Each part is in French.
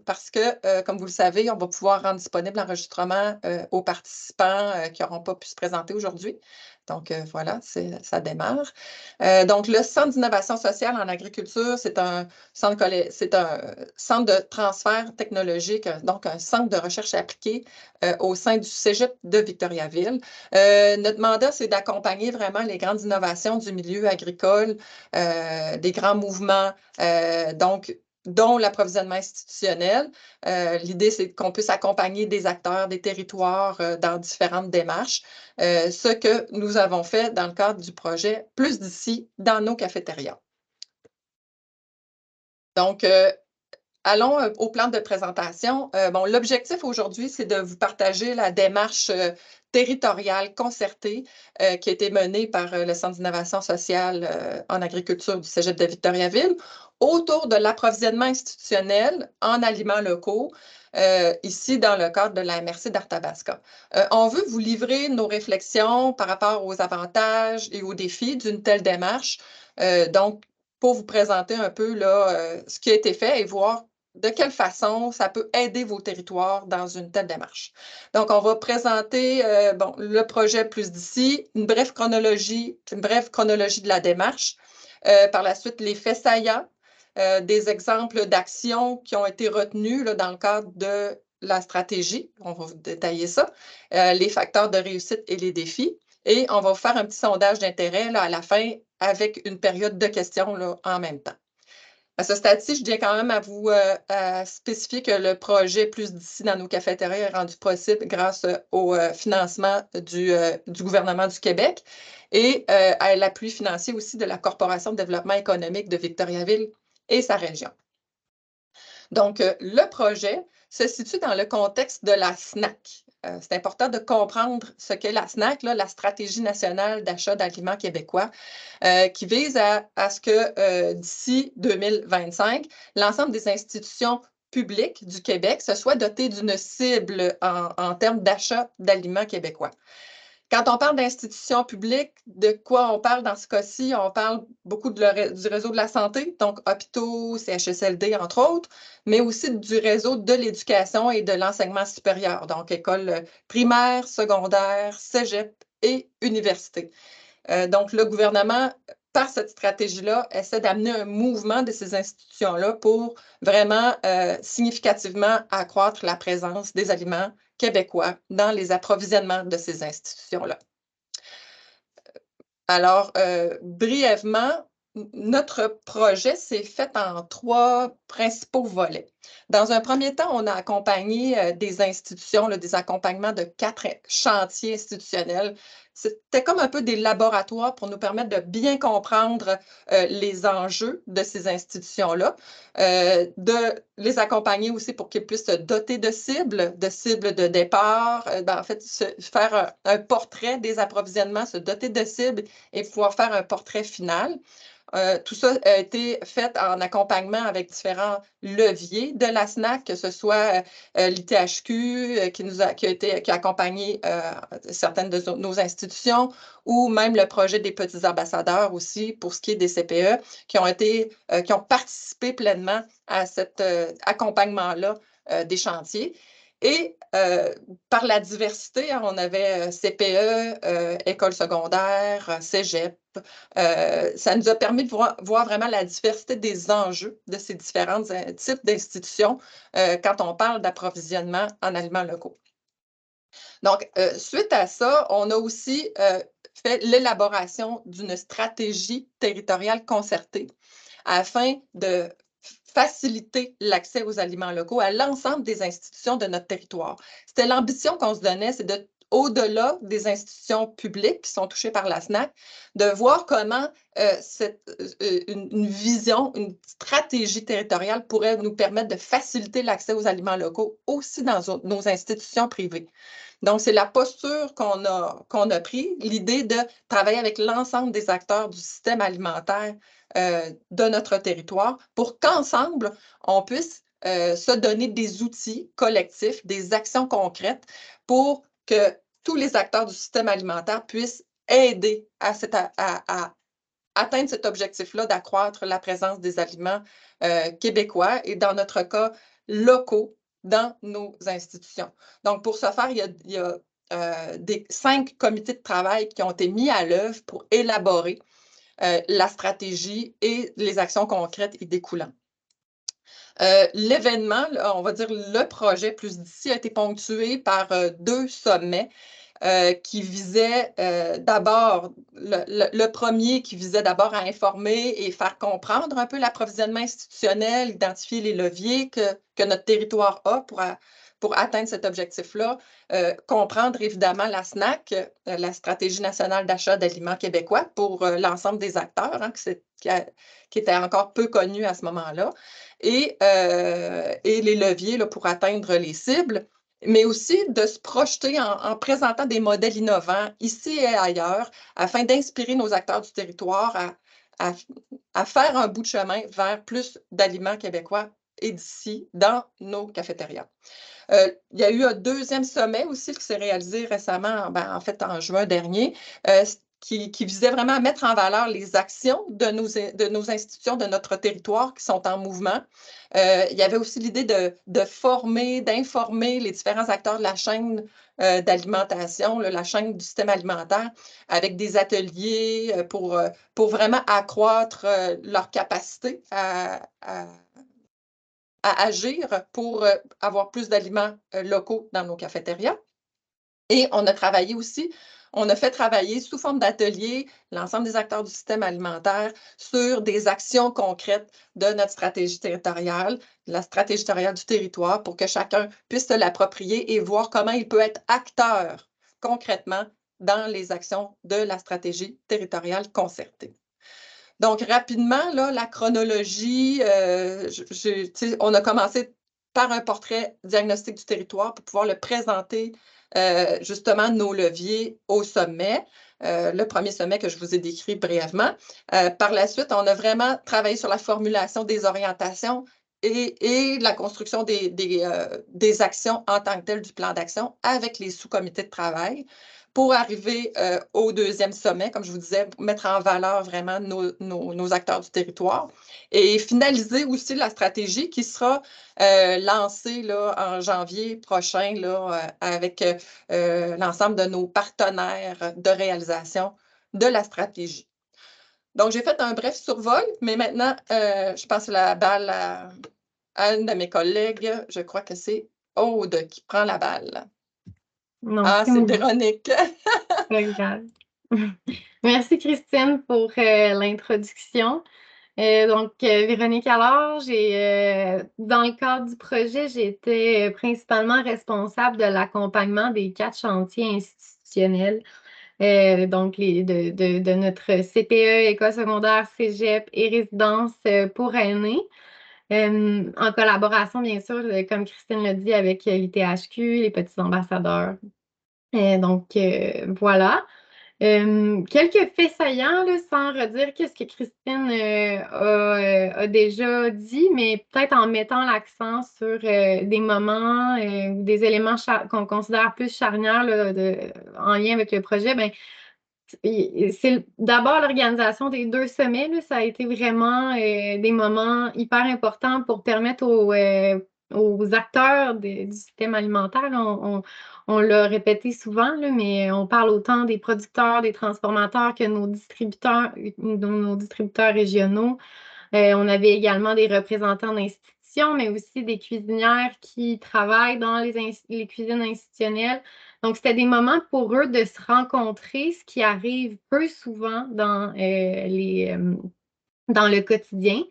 parce que, comme vous le savez, on va pouvoir rendre disponible l'enregistrement aux participants qui n'auront pas pu se présenter aujourd'hui. Donc, voilà, ça démarre. Donc, le Centre d'innovation sociale en agriculture, c'est un centre de transfert technologique, donc un centre de recherche appliquée au sein du Cégep de Victoriaville. Notre mandat, c'est d'accompagner vraiment les grandes innovations du milieu agricole, des grands mouvements, donc dont l'approvisionnement institutionnel. L'idée, c'est qu'on puisse accompagner des acteurs, des territoires dans différentes démarches, ce que nous avons fait dans le cadre du projet Plus d'ici dans nos cafétérias. Donc, allons au plan de présentation. Bon, l'objectif aujourd'hui, c'est de vous partager la démarche territoriale concertée qui a été menée par le Centre d'innovation sociale en agriculture du Cégep de Victoriaville autour de l'approvisionnement institutionnel en aliments locaux, ici dans le cadre de la MRC d'Arthabasca. On veut vous livrer nos réflexions par rapport aux avantages et aux défis d'une telle démarche. Donc, pour vous présenter un peu là, ce qui a été fait et voir de quelle façon ça peut aider vos territoires dans une telle démarche. Donc, on va présenter bon, le projet Plus d'ici, une brève chronologie de la démarche. Par la suite, les faits saillants, des exemples d'actions qui ont été retenus là, dans le cadre de la stratégie. On va vous détailler ça. Les facteurs de réussite et les défis. Et on va vous faire un petit sondage d'intérêt à la fin avec une période de questions là, en même temps. À ce stade-ci, je tiens quand même à vous spécifier que le projet Plus d'ici dans nos cafétérias est rendu possible grâce au financement du gouvernement du Québec et à l'appui financier aussi de la Corporation de développement économique de Victoriaville et sa région. Donc, le projet se situe dans le contexte de la SNAC. C'est important de comprendre ce qu'est la SNAC, là, la Stratégie nationale d'achat d'aliments québécois, qui vise à ce que d'ici 2025, l'ensemble des institutions publiques du Québec se soient dotées d'une cible en termes d'achat d'aliments québécois. Quand on parle d'institutions publiques, de quoi on parle dans ce cas-ci? On parle beaucoup du réseau de la santé, donc hôpitaux, CHSLD, entre autres, mais aussi du réseau de l'éducation et de l'enseignement supérieur, donc écoles primaires, secondaires, cégep et universités. Donc, le gouvernement, par cette stratégie-là, essaie d'amener un mouvement de ces institutions-là pour vraiment significativement accroître la présence des aliments québécois dans les approvisionnements de ces institutions-là. Alors, brièvement, notre projet s'est fait en 3 principaux volets. Dans un premier temps, on a accompagné des institutions, là, des accompagnements de 4 chantiers institutionnels. C'était comme un peu des laboratoires pour nous permettre de bien comprendre les enjeux de ces institutions-là, de les accompagner aussi pour qu'ils puissent se doter de cibles de départ, en fait, faire un portrait des approvisionnements, se doter de cibles et pouvoir faire un portrait final. Tout ça a été fait en accompagnement avec différents leviers de la SNAC, que ce soit l'ITHQ qui a accompagné certaines de nos institutions, ou même le projet des petits ambassadeurs aussi pour ce qui est des CPE, qui ont participé pleinement à cet accompagnement-là des chantiers. Et par la diversité, on avait CPE, école secondaire, cégep. Ça nous a permis de voir vraiment la diversité des enjeux de ces différents types d'institutions quand on parle d'approvisionnement en aliments locaux. Donc, suite à ça, on a aussi fait l'élaboration d'une stratégie territoriale concertée afin de faciliter l'accès aux aliments locaux à l'ensemble des institutions de notre territoire. C'était l'ambition qu'on se donnait, c'est de, au-delà des institutions publiques qui sont touchées par la SNAC, de voir comment une vision, une stratégie territoriale pourrait nous permettre de faciliter l'accès aux aliments locaux aussi dans nos institutions privées. Donc, c'est la posture qu'on a prise, l'idée de travailler avec l'ensemble des acteurs du système alimentaire de notre territoire pour qu'ensemble, on puisse se donner des outils collectifs, des actions concrètes pour que tous les acteurs du système alimentaire puissent aider à atteindre cet objectif-là d'accroître la présence des aliments québécois et dans notre cas, locaux dans nos institutions. Donc, pour ce faire, il y a 5 comités de travail qui ont été mis à l'œuvre pour élaborer la stratégie et les actions concrètes y découlant. L'événement, on va dire le projet plus d'ici, a été ponctué par 2 sommets qui visaient d'abord, le premier qui visait d'abord à informer et faire comprendre un peu l'approvisionnement institutionnel, identifier les leviers que notre territoire a pour atteindre cet objectif-là, comprendre évidemment la SNAC, la Stratégie nationale d'achat d'aliments québécois, pour l'ensemble des acteurs, hein, qui était encore peu connu à ce moment-là, et les leviers là, pour atteindre les cibles, mais aussi de se projeter en présentant des modèles innovants ici et ailleurs, afin d'inspirer nos acteurs du territoire à faire un bout de chemin vers plus d'aliments québécois et d'ici dans nos cafétérias. Il y a eu un 2e sommet aussi qui s'est réalisé récemment, en fait en juin dernier, qui visait vraiment à mettre en valeur les actions de nos institutions, de notre territoire qui sont en mouvement. Il y avait aussi l'idée de former, d'informer les différents acteurs de la chaîne d'alimentation, la chaîne du système alimentaire, avec des ateliers pour vraiment accroître leur capacité à agir pour avoir plus d'aliments locaux dans nos cafétérias. Et on a travaillé aussi, on a fait travailler sous forme d'ateliers l'ensemble des acteurs du système alimentaire sur des actions concrètes de notre stratégie territoriale, la stratégie territoriale du territoire, pour que chacun puisse se l'approprier et voir comment il peut être acteur concrètement dans les actions de la stratégie territoriale concertée. Donc, rapidement, là, la chronologie, on a commencé par un portrait diagnostic du territoire pour pouvoir le présenter, justement, nos leviers au sommet. Le premier sommet que je vous ai décrit brièvement. Par la suite, on a vraiment travaillé sur la formulation des orientations et la construction des actions en tant que telles du plan d'action avec les sous-comités de travail, pour arriver au 2e sommet, comme je vous disais, pour mettre en valeur vraiment nos acteurs du territoire et finaliser aussi la stratégie qui sera lancée là, en janvier prochain là, avec l'ensemble de nos partenaires de réalisation de la stratégie. Donc, j'ai fait un bref survol, mais maintenant, je passe la balle à une de mes collègues. Je crois que c'est Aude qui prend la balle. Non, Ah, c'est Véronique. Regarde. Merci Christine pour l'introduction. Donc, Véronique Allard, dans le cadre du projet, j'étais principalement responsable de l'accompagnement des 4 chantiers institutionnels, donc de notre CPE, école secondaire, cégep et résidence pour aînés, en collaboration, bien sûr, comme Christine l'a dit, avec l'ITHQ, les petits ambassadeurs. Donc, voilà. Quelques faits saillants, là, sans redire qu'est-ce que Christine a déjà dit, mais peut-être en mettant l'accent sur des moments ou des éléments qu'on considère plus charnières là, en lien avec le projet. C'est d'abord l'organisation des 2 sommets. Là, ça a été vraiment des moments hyper importants pour permettre aux acteurs du système alimentaire. Là, on l'a répété souvent, là, mais on parle autant des producteurs, des transformateurs que nos distributeurs régionaux. On avait également des représentants d'institutions, mais aussi des cuisinières qui travaillent dans les cuisines institutionnelles. Donc, c'était des moments pour eux de se rencontrer, ce qui arrive peu souvent dans le quotidien.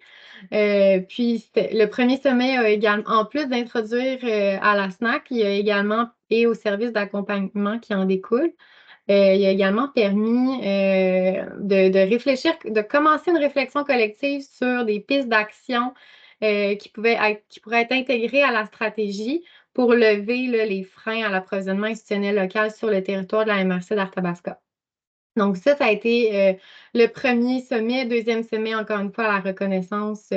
Puis, le premier sommet a également, en plus d'introduire à la SNAC, il y a également, et au service d'accompagnement qui en découle, il a également permis de réfléchir, de commencer une réflexion collective sur des pistes d'action qui pourraient être intégrées à la stratégie pour lever là, les freins à l'approvisionnement institutionnel local sur le territoire de la MRC d'Arthabasca. Donc, ça a été le premier sommet. 2e sommet, encore une fois, la reconnaissance,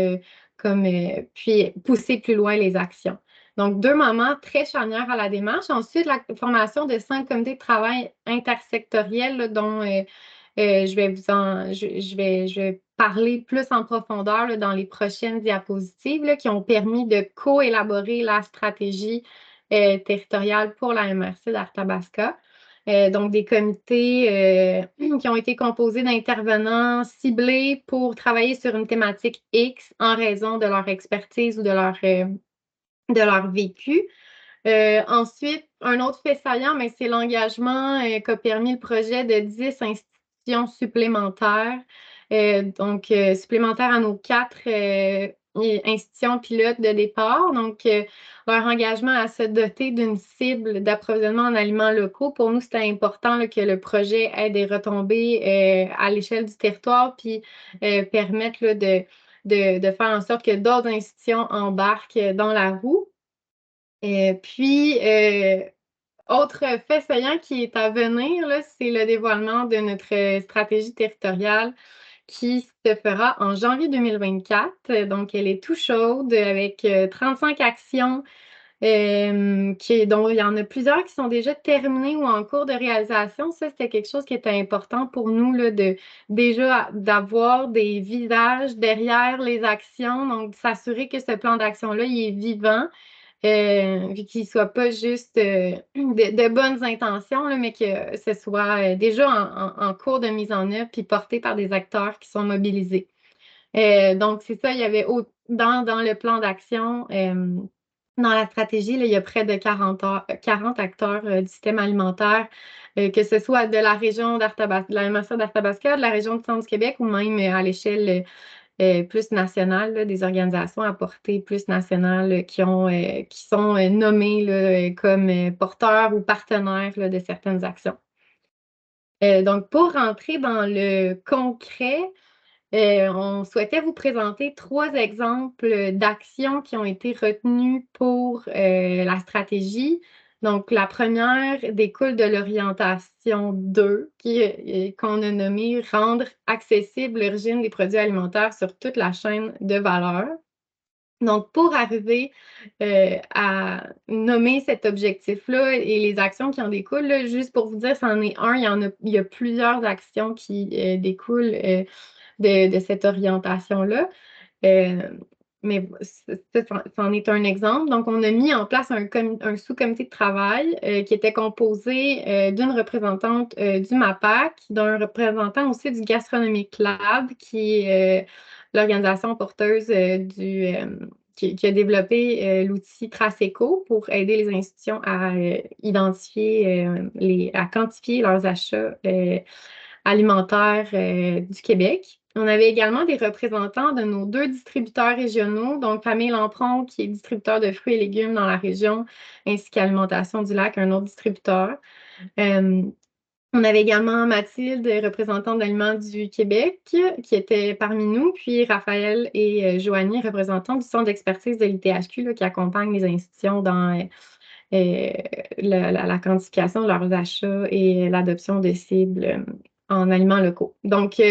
puis pousser plus loin les actions. Donc, 2 moments très charnières à la démarche. Ensuite, la formation de 5 comités de travail intersectoriels, là, dont je vais parler plus en profondeur là, dans les prochaines diapositives là, qui ont permis de co-élaborer la stratégie territoriale pour la MRC d'Arthabasca. Donc, des comités qui ont été composés d'intervenants ciblés pour travailler sur une thématique X en raison de leur expertise ou de leur vécu. Ensuite, un autre fait saillant, mais c'est l'engagement qu'a permis le projet de 10 institutions supplémentaires. Supplémentaires à nos 4 institutions pilotes de départ. Donc, leur engagement à se doter d'une cible d'approvisionnement en aliments locaux. Pour nous, c'était important là, que le projet ait des retombées à l'échelle du territoire, puis permettre là, de faire en sorte que d'autres institutions embarquent dans la roue. Autre fait saillant qui est à venir, là, c'est le dévoilement de notre stratégie territoriale qui se fera en janvier 2024. Donc, elle est tout chaude avec 35 actions, dont il y en a plusieurs qui sont déjà terminées ou en cours de réalisation. Ça, c'était quelque chose qui était important pour nous, là, d'avoir des visages derrière les actions, donc s'assurer que ce plan d'action-là, il est vivant. Qu'il ne soit pas juste de bonnes intentions, là, mais que ce soit déjà en cours de mise en œuvre puis porté par des acteurs qui sont mobilisés. Donc, c'est ça, il y avait dans le plan d'action, dans la stratégie, là, il y a près de 40 acteurs du système alimentaire, que ce soit de la région d'Arthabasca, de la MRC d'Arthabasca, de la région du Centre du Québec ou même à l'échelle plus nationale, là, des organisations à portée plus nationale qui sont nommées là, comme porteurs ou partenaires là, de certaines actions. Donc, pour rentrer dans le concret, on souhaitait vous présenter 3 exemples d'actions qui ont été retenues pour la stratégie. Donc, la première découle de l'orientation 2, qu'on a nommée « Rendre accessible l'origine des produits alimentaires sur toute la chaîne de valeur ». Donc, pour arriver à nommer cet objectif-là et les actions qui en découlent, là, juste pour vous dire, c'en est un, il y a plusieurs actions qui découlent de cette orientation-là. Mais c'en est un exemple. Donc, on a mis en place un sous-comité de travail qui était composé d'une représentante du MAPAC, d'un représentant aussi du Gastronomic Lab, qui est l'organisation porteuse qui a développé l'outil Traceco pour aider les institutions à identifier, à quantifier leurs achats alimentaires du Québec. On avait également des représentants de nos 2 distributeurs régionaux, donc Famille Lampron, qui est distributeur de fruits et légumes dans la région, ainsi qu'Alimentation du Lac, un autre distributeur. On avait également Mathilde, représentante d'Aliments du Québec, qui était parmi nous, puis Raphaël et Joanie, représentants du Centre d'expertise de l'ITHQ, là, qui accompagnent les institutions dans la quantification de leurs achats et l'adoption de cibles en aliments locaux. Donc,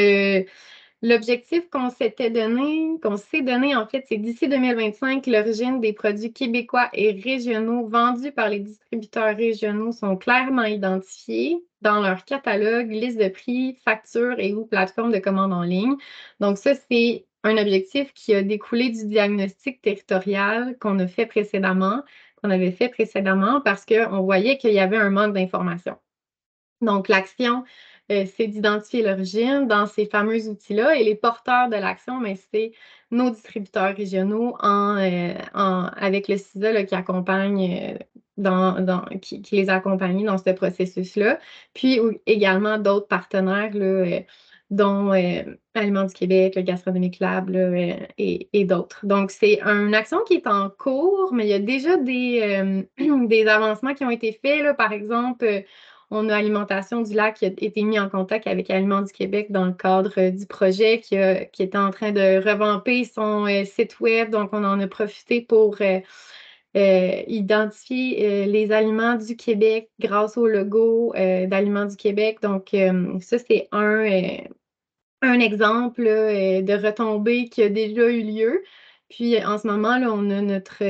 l'objectif qu'on s'est donné, en fait, c'est d'ici 2025, l'origine des produits québécois et régionaux vendus par les distributeurs régionaux sont clairement identifiés dans leur catalogue, liste de prix, factures et ou plateforme de commande en ligne. Donc, ça, c'est un objectif qui a découlé du diagnostic territorial qu'on avait fait précédemment parce qu'on voyait qu'il y avait un manque d'information. Donc, l'action, c'est d'identifier l'origine dans ces fameux outils-là et les porteurs de l'action, mais c'est nos distributeurs régionaux avec le CISA là, qui les accompagne dans ce processus-là, puis également d'autres partenaires là, dont Aliments du Québec, le Gastronomic Lab là, et d'autres. Donc, c'est une action qui est en cours, mais il y a déjà des avancements qui ont été faits. Là. Par exemple, on a Alimentation du Lac qui a été mis en contact avec Aliments du Québec dans le cadre du projet qui était en train de revamper son site web. Donc, on en a profité pour identifier les aliments du Québec grâce au logo d'Aliments du Québec. Donc, ça, c'est un exemple là, de retombée qui a déjà eu lieu. Puis en ce moment, là, on a notre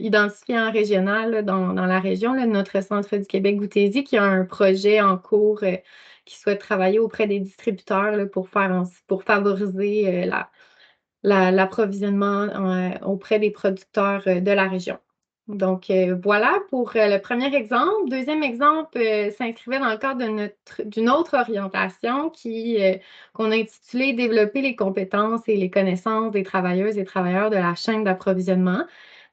identifiant régional là, dans la région, là, notre Centre du Québec Gouthésie, qui a un projet en cours qui souhaitent travailler auprès des distributeurs là, pour favoriser l'approvisionnement auprès des producteurs de la région. Donc, voilà pour le premier exemple. Deuxième exemple s'inscrivait dans le cadre d'une autre orientation qu'on a intitulée Développer les compétences et les connaissances des travailleuses et travailleurs de la chaîne d'approvisionnement.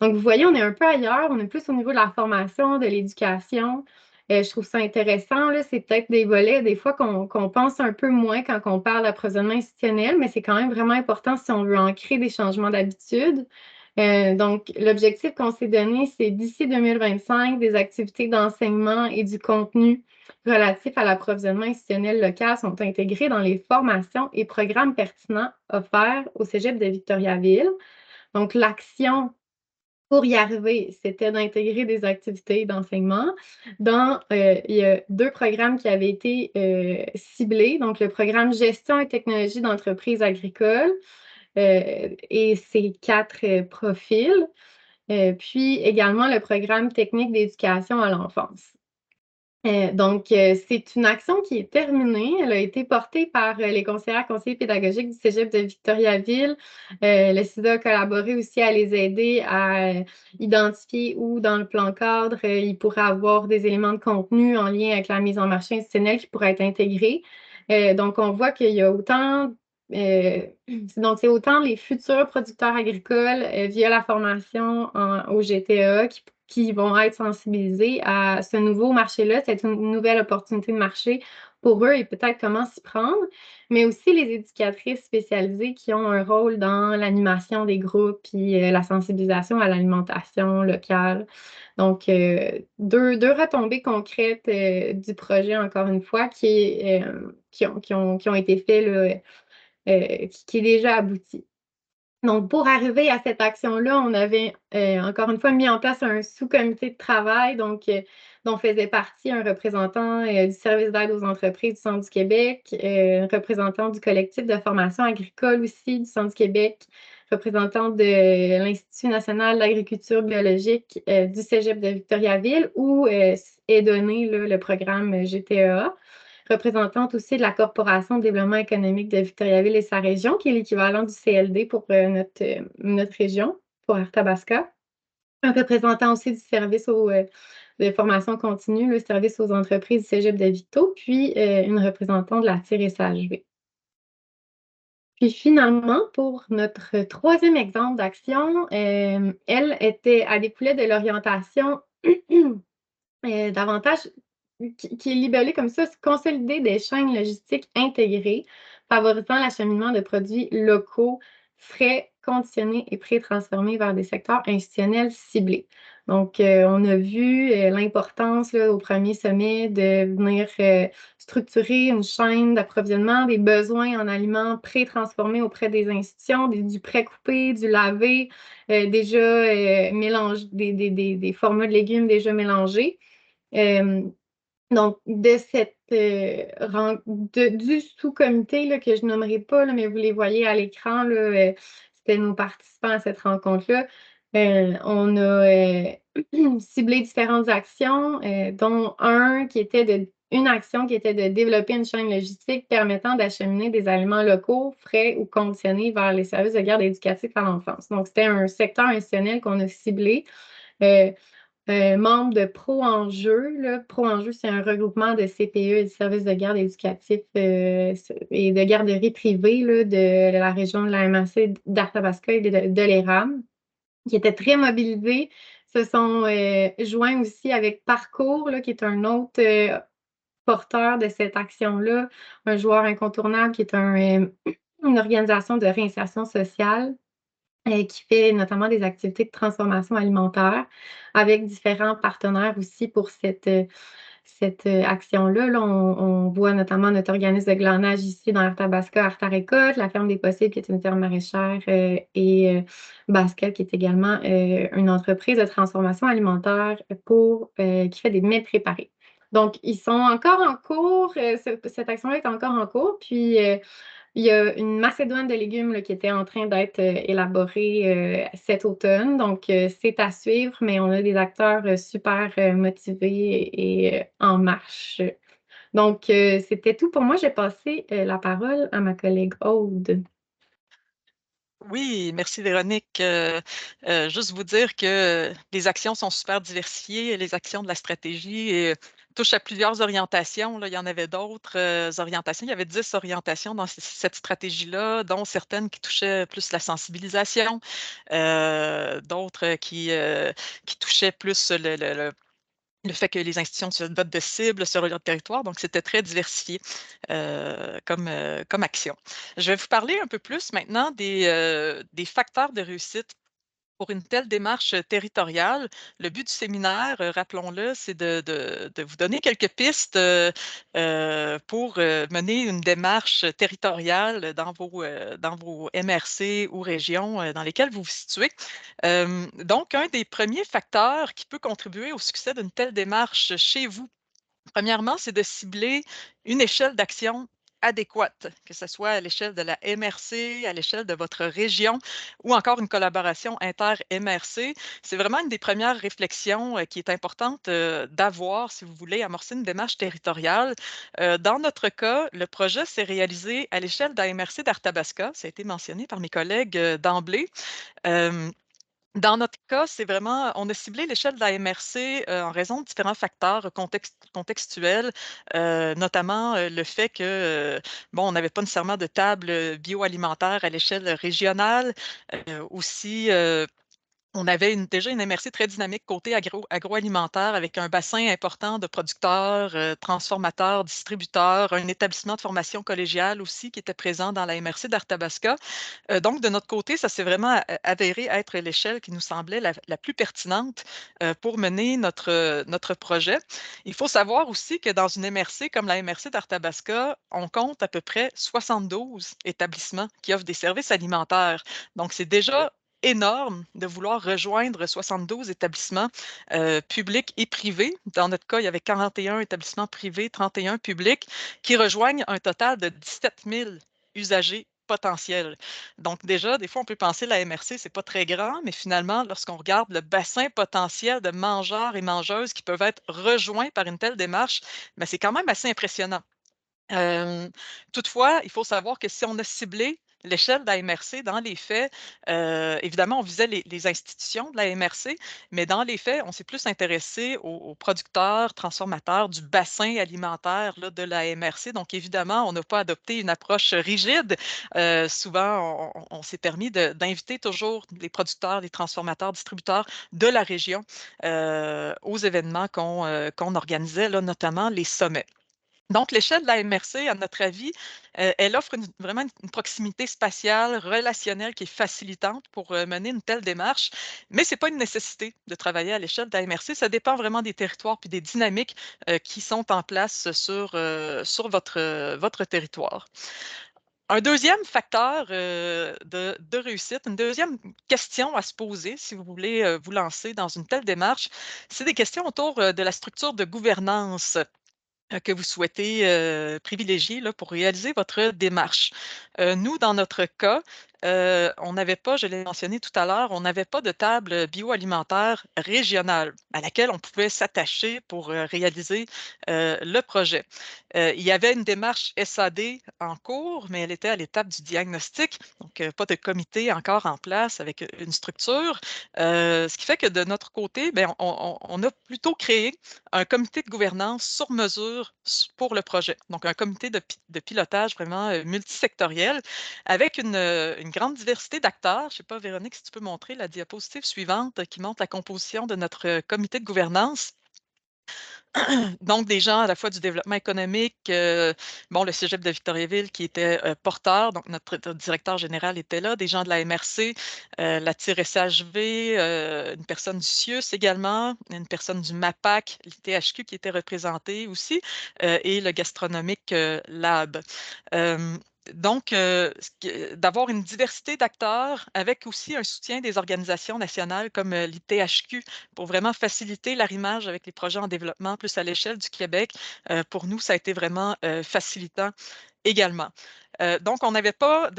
Donc, vous voyez, on est un peu ailleurs, on est plus au niveau de la formation, de l'éducation. Je trouve ça intéressant, là, c'est peut-être des volets, des fois, qu'on pense un peu moins quand on parle d'approvisionnement institutionnel, mais c'est quand même vraiment important si on veut ancrer des changements d'habitude. Donc, l'objectif qu'on s'est donné, c'est d'ici 2025, des activités d'enseignement et du contenu relatif à l'approvisionnement institutionnel local sont intégrés dans les formations et programmes pertinents offerts au Cégep de Victoriaville. Donc, l'action pour y arriver, c'était d'intégrer des activités d'enseignement. Il y a 2 programmes qui avaient été ciblés. Donc, le programme Gestion et technologie d'entreprises agricoles et ses 4 profils. Puis également le programme technique d'éducation à l'enfance. Donc, c'est une action qui est terminée. Elle a été portée par les conseillers pédagogiques du Cégep de Victoriaville. Le CISA a collaboré aussi à les aider à identifier où, dans le plan cadre, il pourrait avoir des éléments de contenu en lien avec la mise en marché institutionnelle qui pourraient être intégrés. Donc, on voit qu'il y a donc, c'est autant les futurs producteurs agricoles via la formation au GTA qui vont être sensibilisés à ce nouveau marché-là. C'est une nouvelle opportunité de marché pour eux et peut-être comment s'y prendre, mais aussi les éducatrices spécialisées qui ont un rôle dans l'animation des groupes puis la sensibilisation à l'alimentation locale. Donc, deux retombées concrètes du projet, encore une fois, qui ont été faits, là, qui est déjà abouti. Donc, pour arriver à cette action-là, on avait encore une fois mis en place un sous-comité de travail, dont faisait partie un représentant du service d'aide aux entreprises du Centre du Québec, un représentant du collectif de formation agricole aussi du Centre du Québec, représentant de l'Institut national d'agriculture biologique du Cégep de Victoriaville, où est donné là, le programme GTA. Représentante aussi de la Corporation de développement économique de Victoriaville et sa région, qui est l'équivalent du CLD pour notre région, pour Arthabasca. Un représentant aussi du service de formation continue, le service aux entreprises du Cégep de Victo, puis une représentante de la TIR-SHV. Puis finalement, pour notre troisième exemple d'action, elle découlait de l'orientation davantage qui est libellé comme ça, consolider des chaînes logistiques intégrées, favorisant l'acheminement de produits locaux, frais, conditionnés et pré-transformés vers des secteurs institutionnels ciblés. Donc, on a vu l'importance là, au premier sommet de venir structurer une chaîne d'approvisionnement des besoins en aliments pré-transformés auprès des institutions, du pré-coupé, du lavé, déjà mélangé, des formats de légumes déjà mélangés. Donc, du sous-comité là, que je nommerai pas, là, mais vous les voyez à l'écran, là, c'était nos participants à cette rencontre-là. On a ciblé différentes actions, dont une action qui était de développer une chaîne logistique permettant d'acheminer des aliments locaux, frais ou conditionnés vers les services de garde éducatifs à l'enfance. Donc, c'était un secteur institutionnel qu'on a ciblé. Membre de Pro-Enjeu. Pro-Enjeu, c'est un regroupement de CPE et de services de garde éducatifs et de garderies privées là, de la région de la MAC d'Arthabasca et de l'ERAM, qui étaient très mobilisés. Se sont joints aussi avec Parcours, là, qui est un autre porteur de cette action-là, un joueur incontournable qui est une organisation de réinsertion sociale qui fait notamment des activités de transformation alimentaire avec différents partenaires aussi pour cette action-là. Là, on voit notamment notre organisme de glanage ici dans Arthabasca, Artarécolte, la Ferme des Possibles qui est une ferme maraîchère et Bascal qui est également une entreprise de transformation alimentaire qui fait des mets préparés. Donc, ils sont encore en cours, cette action-là est encore en cours, puis il y a une macédoine de légumes là, qui était en train d'être élaborée cet automne. Donc, c'est à suivre, mais on a des acteurs super motivés et en marche Donc, c'était tout pour moi. J'ai passé la parole à ma collègue Aude. Oui, merci Véronique. Juste vous dire que les actions sont super diversifiées, les actions de la stratégie touchent à plusieurs orientations. Là, il y en avait d'autres orientations. Il y avait 10 orientations dans cette stratégie-là, dont certaines qui touchaient plus la sensibilisation, d'autres qui touchaient plus le fait que les institutions se dotent de cibles sur leur territoire. Donc, c'était très diversifié comme action. Je vais vous parler un peu plus maintenant des facteurs de réussite pour une telle démarche territoriale. Le but du séminaire, rappelons-le, c'est de vous donner quelques pistes pour mener une démarche territoriale dans vos MRC ou régions dans lesquelles vous vous situez. Donc, un des premiers facteurs qui peut contribuer au succès d'une telle démarche chez vous, premièrement, c'est de cibler une échelle d'action adéquate, que ce soit à l'échelle de la MRC, à l'échelle de votre région ou encore une collaboration inter-MRC. C'est vraiment une des premières réflexions qui est importante d'avoir si vous voulez amorcer une démarche territoriale. Dans notre cas, le projet s'est réalisé à l'échelle de la MRC d'Arthabasca. Ça a été mentionné par mes collègues d'emblée. Euh, Dans notre cas, c'est vraiment, on a ciblé l'échelle de la MRC en raison de différents facteurs contextuels, notamment le fait que, bon, on n'avait pas nécessairement de table bioalimentaire à l'échelle régionale. Aussi, on avait déjà une MRC très dynamique côté agroalimentaire avec un bassin important de producteurs, transformateurs, distributeurs, un établissement de formation collégiale aussi qui était présent dans la MRC d'Arthabasca. Donc, de notre côté, ça s'est vraiment avéré être l'échelle qui nous semblait la plus pertinente pour mener notre projet. Il faut savoir aussi que dans une MRC comme la MRC d'Arthabasca, on compte à peu près 72 établissements qui offrent des services alimentaires. Donc, c'est déjà énorme de vouloir rejoindre 72 établissements publics et privés. Dans notre cas, il y avait 41 établissements privés, 31 publics, qui rejoignent un total de 17 000 usagers potentiels. Donc déjà, des fois, on peut penser que la MRC, c'est pas très grand, mais finalement, lorsqu'on regarde le bassin potentiel de mangeurs et mangeuses qui peuvent être rejoints par une telle démarche, ben, c'est quand même assez impressionnant. Toutefois, il faut savoir que si on a ciblé l'échelle de la MRC, dans les faits, évidemment, on visait les institutions de la MRC, mais dans les faits, on s'est plus intéressé aux producteurs, transformateurs du bassin alimentaire là, de la MRC. Donc, évidemment, on n'a pas adopté une approche rigide. Souvent, on s'est permis d'inviter toujours les producteurs, les transformateurs, distributeurs de la région aux événements qu'on organisait, là, notamment les sommets. Donc, l'échelle de la MRC, à notre avis, elle offre vraiment une proximité spatiale, relationnelle qui est facilitante pour mener une telle démarche, mais ce n'est pas une nécessité de travailler à l'échelle de la MRC. Ça dépend vraiment des territoires puis des dynamiques qui sont en place sur votre territoire. Un deuxième facteur de réussite, une deuxième question à se poser si vous voulez vous lancer dans une telle démarche, c'est des questions autour de la structure de gouvernance que vous souhaitez privilégier là, pour réaliser votre démarche. Nous, dans notre cas, on n'avait pas, je l'ai mentionné tout à l'heure, on n'avait pas de table bioalimentaire régionale à laquelle on pouvait s'attacher pour réaliser le projet. Il y avait une démarche SAD en cours, mais elle était à l'étape du diagnostic, donc pas de comité encore en place avec une structure. Ce qui fait que de notre côté, ben, on a plutôt créé un comité de gouvernance sur mesure pour le projet. Donc, un comité de pilotage vraiment multisectoriel avec une grande diversité d'acteurs. Je ne sais pas, Véronique, si tu peux montrer la diapositive suivante qui montre la composition de notre comité de gouvernance. Donc, des gens à la fois du développement économique, bon, le Cégep de Victoriaville qui était porteur, donc notre directeur général était là, des gens de la MRC, la TIR-SHV, une personne du CIUS également, une personne du MAPAC, l'ITHQ qui était représentée aussi, et le Gastronomique Lab. Donc, d'avoir une diversité d'acteurs avec aussi un soutien des organisations nationales comme l'ITHQ pour vraiment faciliter l'arrimage avec les projets en développement plus à l'échelle du Québec. Pour nous, ça a été vraiment facilitant également. Donc, on n'avait pas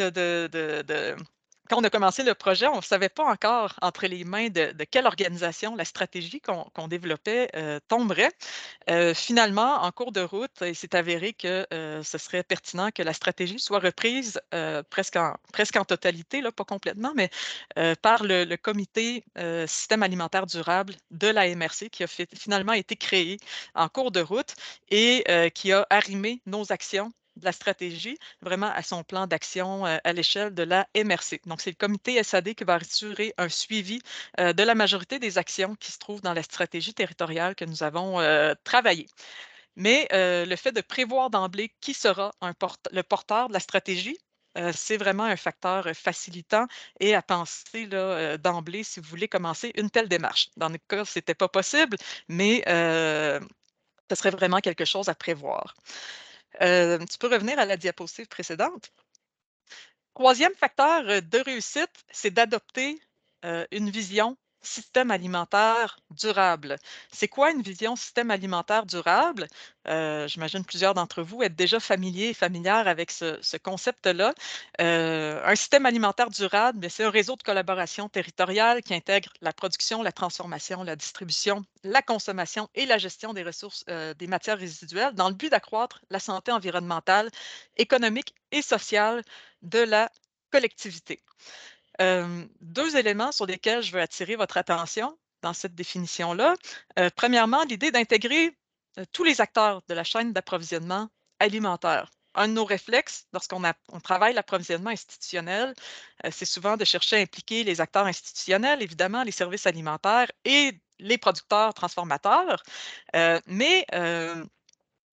quand on a commencé le projet, on ne savait pas encore entre les mains de quelle organisation la stratégie qu'on développait tomberait. Finalement, en cours de route, il s'est avéré que ce serait pertinent que la stratégie soit reprise presque en totalité, là, pas complètement, mais par le comité système alimentaire durable de la MRC qui a finalement été créé en cours de route et qui a arrimé nos actions de la stratégie vraiment à son plan d'action à l'échelle de la MRC. Donc, c'est le comité SAD qui va assurer un suivi de la majorité des actions qui se trouvent dans la stratégie territoriale que nous avons travaillée. Mais le fait de prévoir d'emblée qui sera le porteur de la stratégie, c'est vraiment un facteur facilitant et à penser d'emblée si vous voulez commencer une telle démarche. Dans notre cas, ce n'était pas possible, mais ce serait vraiment quelque chose à prévoir. Tu peux revenir à la diapositive précédente. Troisième facteur de réussite, c'est d'adopter une vision système alimentaire durable. C'est quoi une vision système alimentaire durable? J'imagine plusieurs d'entre vous êtes déjà familiers et familières avec ce concept-là. Un système alimentaire durable, c'est un réseau de collaboration territoriale qui intègre la production, la transformation, la distribution, la consommation et la gestion des ressources des matières résiduelles dans le but d'accroître la santé environnementale, économique et sociale de la collectivité. Deux éléments sur lesquels je veux attirer votre attention dans cette définition-là. Premièrement, l'idée d'intégrer tous les acteurs de la chaîne d'approvisionnement alimentaire. Un de nos réflexes, lorsqu'on travaille l'approvisionnement institutionnel, c'est souvent de chercher à impliquer les acteurs institutionnels, évidemment, les services alimentaires et les producteurs transformateurs. Mais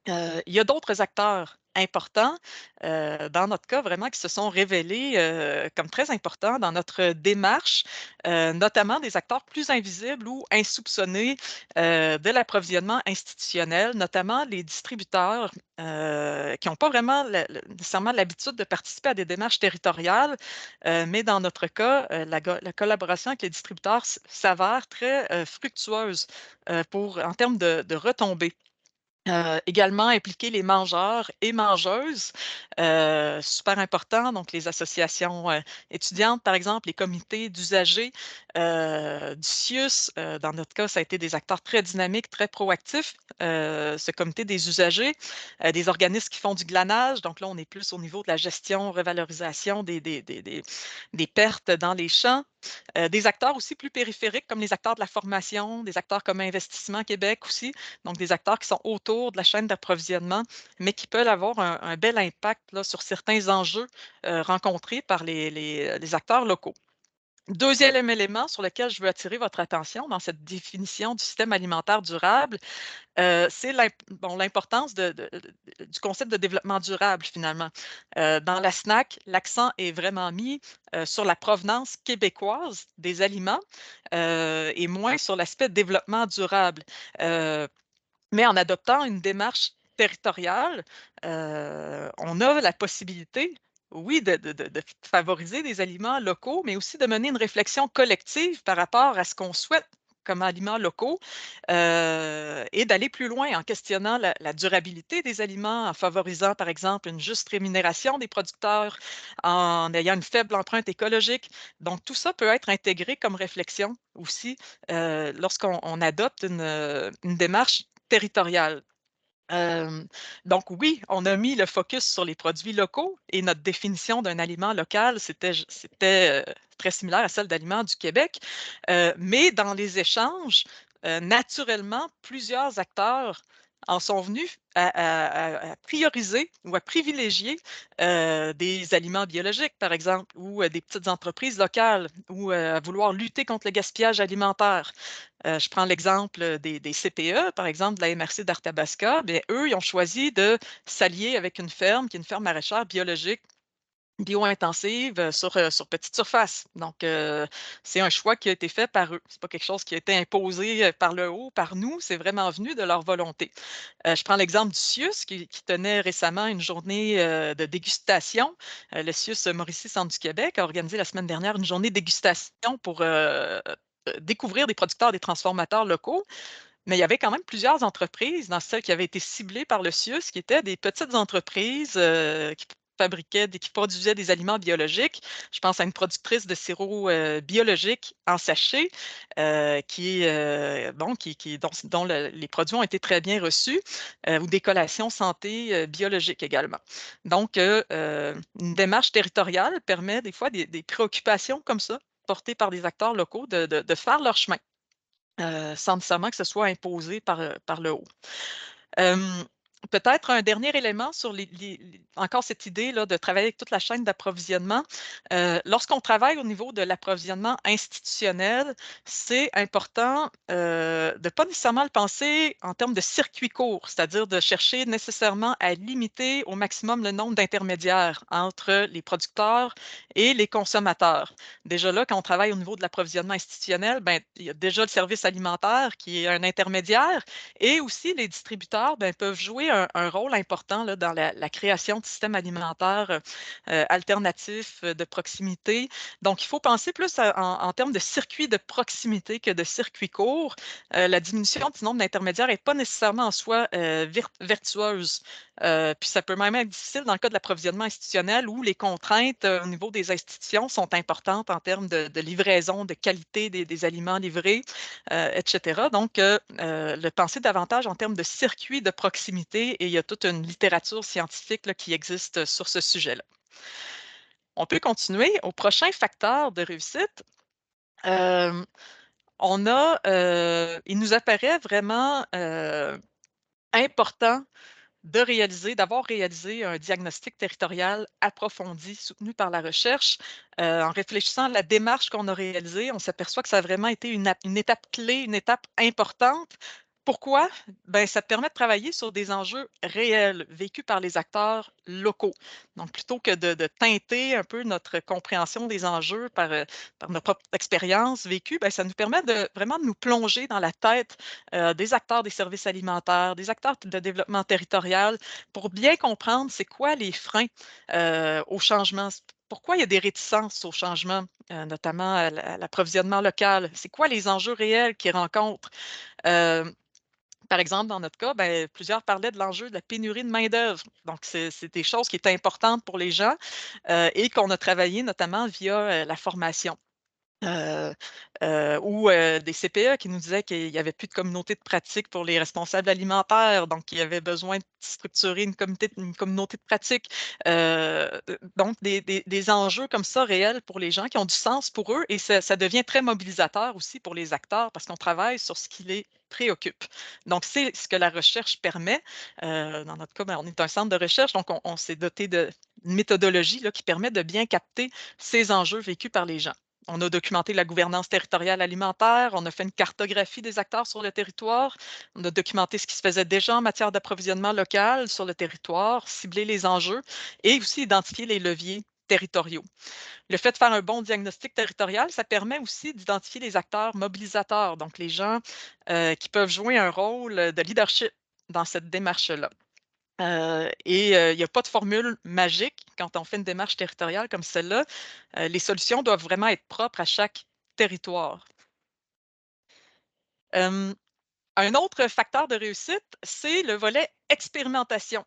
il y a d'autres acteurs importants, dans notre cas vraiment qui se sont révélés, comme très importants dans notre démarche, notamment des acteurs plus invisibles ou insoupçonnés, de l'approvisionnement institutionnel, notamment les distributeurs, qui n'ont pas vraiment nécessairement l'habitude de participer à des démarches territoriales, mais dans notre cas, la collaboration avec les distributeurs s'avère très, fructueuse, en termes de retombées. Également impliquer les mangeurs et mangeuses, super important, donc les associations, étudiantes, par exemple, les comités d'usagers, du CIUS, dans notre cas, ça a été des acteurs très dynamiques, très proactifs, ce comité des usagers, des organismes qui font du glanage, donc là, on est plus au niveau de la gestion, revalorisation des pertes dans les champs. Des acteurs aussi plus périphériques, comme les acteurs de la formation, des acteurs comme Investissement Québec aussi, donc des acteurs qui sont autour de la chaîne d'approvisionnement, mais qui peuvent avoir un bel impact là, sur certains enjeux rencontrés par les acteurs locaux. Deuxième élément sur lequel je veux attirer votre attention dans cette définition du système alimentaire durable, c'est l'importance du concept de développement durable, finalement. Dans la SNAC, l'accent est vraiment mis sur la provenance québécoise des aliments et moins sur l'aspect développement durable. Mais en adoptant une démarche territoriale, on a la possibilité, oui, de favoriser des aliments locaux, mais aussi de mener une réflexion collective par rapport à ce qu'on souhaite comme aliments locaux et d'aller plus loin en questionnant la durabilité des aliments, en favorisant, par exemple, une juste rémunération des producteurs, en ayant une faible empreinte écologique. Donc, tout ça peut être intégré comme réflexion aussi lorsqu'on adopte une démarche territoriale. Donc oui, on a mis le focus sur les produits locaux et notre définition d'un aliment local, c'était très similaire à celle d'aliments du Québec. Mais dans les échanges, naturellement, plusieurs acteurs en sont venus à prioriser ou à privilégier des aliments biologiques, par exemple, ou des petites entreprises locales, ou à vouloir lutter contre le gaspillage alimentaire. Je prends l'exemple des CPE, par exemple, de la MRC d'Arthabasca. Bien, eux, ils ont choisi de s'allier avec une ferme qui est une ferme maraîchère biologique bio-intensive sur petite surface. Donc, c'est un choix qui a été fait par eux. Ce n'est pas quelque chose qui a été imposé par le haut, par nous. C'est vraiment venu de leur volonté. Je prends l'exemple du CIUS qui tenait récemment une journée de dégustation. Le CIUS Mauricie Centre du Québec a organisé la semaine dernière une journée de dégustation pour découvrir des producteurs, des transformateurs locaux. Mais il y avait quand même plusieurs entreprises dans celles qui avaient été ciblées par le CIUS qui étaient des petites entreprises qui qui produisait des aliments biologiques. Je pense à une productrice de sirop biologique en sachet dont les produits ont été très bien reçus, ou des collations santé biologiques également. Donc, une démarche territoriale permet des fois des préoccupations comme ça, portées par des acteurs locaux, de faire leur chemin, sans nécessairement que ce soit imposé par le haut. Peut-être un dernier élément sur encore cette idée là, de travailler avec toute la chaîne d'approvisionnement. Lorsqu'on travaille au niveau de l'approvisionnement institutionnel, c'est important de ne pas nécessairement le penser en termes de circuit court, c'est-à-dire de chercher nécessairement à limiter au maximum le nombre d'intermédiaires entre les producteurs et les consommateurs. Déjà là, quand on travaille au niveau de l'approvisionnement institutionnel, ben, il y a déjà le service alimentaire qui est un intermédiaire, et aussi, les distributeurs peuvent jouer un rôle important là, dans la création de systèmes alimentaires alternatifs de proximité. Donc, il faut penser plus en termes de circuits de proximité que de circuits courts. La diminution du nombre d'intermédiaires n'est pas nécessairement en soi vertueuse. Puis ça peut même être difficile dans le cas de l'approvisionnement institutionnel où les contraintes au niveau des institutions sont importantes en termes de livraison, de qualité des aliments livrés, etc. Donc, le penser davantage en termes de circuits de proximité, et il y a toute une littérature scientifique là, qui existe sur ce sujet-là. On peut continuer au prochain facteur de réussite. Il nous apparaît vraiment important d'avoir réalisé un diagnostic territorial approfondi, soutenu par la recherche. En réfléchissant à la démarche qu'on a réalisée, on s'aperçoit que ça a vraiment été une étape clé, une étape importante. Pourquoi? Ben, ça te permet de travailler sur des enjeux réels, vécus par les acteurs locaux. Donc, plutôt que de teinter un peu notre compréhension des enjeux par notre propre expérience vécue, ben, ça nous permet vraiment de nous plonger dans la tête des acteurs des services alimentaires, des acteurs de développement territorial, pour bien comprendre c'est quoi les freins au changement. Pourquoi il y a des réticences au changement, notamment à l'approvisionnement local? C'est quoi les enjeux réels qu'ils rencontrent? Euh, Par exemple, dans notre cas, plusieurs parlaient de l'enjeu de la pénurie de main-d'œuvre. Donc, c'est des choses qui étaient importantes pour les gens et qu'on a travaillé notamment via la formation. Heu ou des CPE qui nous disaient qu'il n'y avait plus de communauté de pratique pour les responsables alimentaires, donc il y avait besoin de structurer une communauté de pratique. Donc des enjeux comme ça réels pour les gens qui ont du sens pour eux, et ça devient très mobilisateur aussi pour les acteurs parce qu'on travaille sur ce qui les préoccupe. Donc c'est ce que la recherche permet. Dans notre cas, on est un centre de recherche, donc on s'est doté d'une méthodologie là, qui permet de bien capter ces enjeux vécus par les gens. On a documenté la gouvernance territoriale alimentaire, on a fait une cartographie des acteurs sur le territoire, on a documenté ce qui se faisait déjà en matière d'approvisionnement local sur le territoire, ciblé les enjeux et aussi identifier les leviers territoriaux. Le fait de faire un bon diagnostic territorial, ça permet aussi d'identifier les acteurs mobilisateurs, donc les gens qui peuvent jouer un rôle de leadership dans cette démarche-là. Il n'y a pas de formule magique quand on fait une démarche territoriale comme celle-là. Les solutions doivent vraiment être propres à chaque territoire. Un autre facteur de réussite, c'est le volet expérimentation.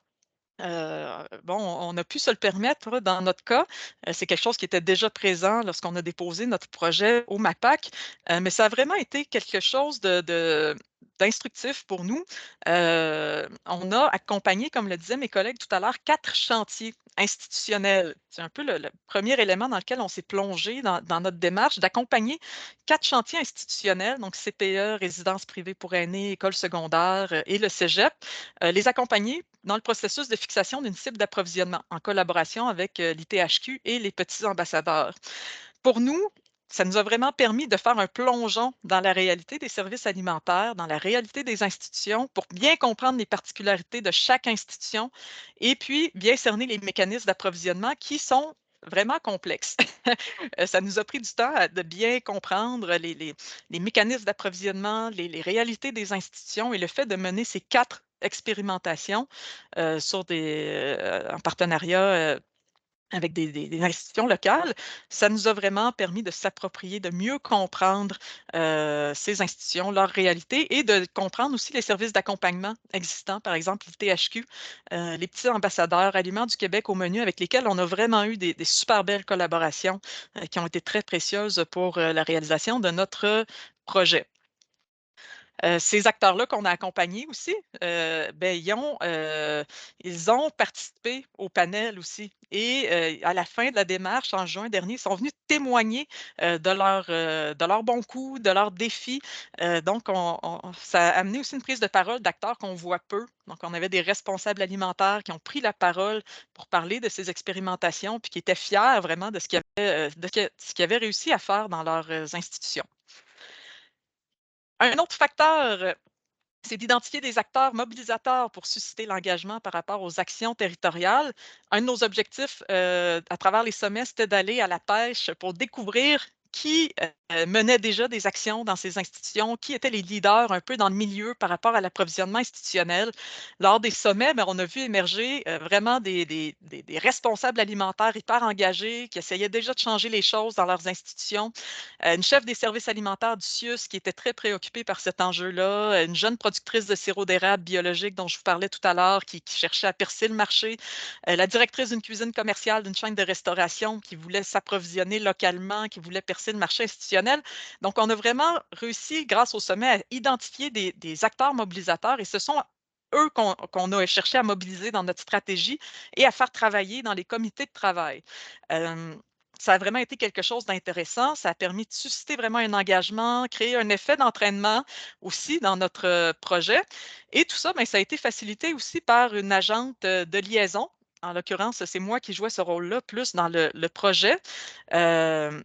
On a pu se le permettre dans notre cas. C'est quelque chose qui était déjà présent lorsqu'on a déposé notre projet au MAPAC, mais ça a vraiment été quelque chose d'instructif pour nous. On a accompagné, comme le disaient mes collègues tout à l'heure, 4 chantiers institutionnels. C'est un peu le premier élément dans lequel on s'est plongé dans notre démarche, d'accompagner 4 chantiers institutionnels, donc CPE, résidence privée pour aînés, école secondaire et le cégep, les accompagner dans le processus de fixation d'une cible d'approvisionnement en collaboration avec l'ITHQ et les petits ambassadeurs. Pour nous, ça nous a vraiment permis de faire un plongeon dans la réalité des services alimentaires, dans la réalité des institutions, pour bien comprendre les particularités de chaque institution et puis bien cerner les mécanismes d'approvisionnement qui sont vraiment complexes. Ça nous a pris du temps de bien comprendre les mécanismes d'approvisionnement, les réalités des institutions, et le fait de mener ces 4 expérimentations en partenariat avec des institutions locales, ça nous a vraiment permis de s'approprier, de mieux comprendre ces institutions, leur réalité et de comprendre aussi les services d'accompagnement existants, par exemple l'ITHQ, les petits ambassadeurs Aliments du Québec au menu avec lesquels on a vraiment eu des super belles collaborations qui ont été très précieuses pour la réalisation de notre projet. Ces acteurs-là qu'on a accompagnés aussi, ben, ils ont participé au panel aussi et à la fin de la démarche, en juin dernier, ils sont venus témoigner, de leurs bons coups, de leurs défis. Donc ça a amené aussi une prise de parole d'acteurs qu'on voit peu. Donc on avait des responsables alimentaires qui ont pris la parole pour parler de ces expérimentations, puis qui étaient fiers vraiment de ce qu'ils avaient réussi à faire dans leurs, institutions. Un autre facteur, c'est d'identifier des acteurs mobilisateurs pour susciter l'engagement par rapport aux actions territoriales. Un de nos objectifs à travers les sommets, c'était d'aller à la pêche pour découvrir qui menait déjà des actions dans ces institutions, qui étaient les leaders un peu dans le milieu par rapport à l'approvisionnement institutionnel. Lors des sommets, ben, on a vu émerger vraiment des responsables alimentaires hyper engagés qui essayaient déjà de changer les choses dans leurs institutions. Une chef des services alimentaires du CIUS qui était très préoccupée par cet enjeu-là, une jeune productrice de sirop d'érable biologique dont je vous parlais tout à l'heure, qui cherchait à percer le marché, la directrice d'une cuisine commerciale d'une chaîne de restauration qui voulait s'approvisionner localement, qui voulait percer le marché institutionnel. Donc, on a vraiment réussi, grâce au sommet, à identifier des acteurs mobilisateurs et ce sont eux qu'on a cherché à mobiliser dans notre stratégie et à faire travailler dans les comités de travail. Ça a vraiment été quelque chose d'intéressant. Ça a permis de susciter vraiment un engagement, créer un effet d'entraînement aussi dans notre projet. Et tout ça, ben, ça a été facilité aussi par une agente de liaison. En l'occurrence, c'est moi qui jouais ce rôle-là plus dans le projet. Euh,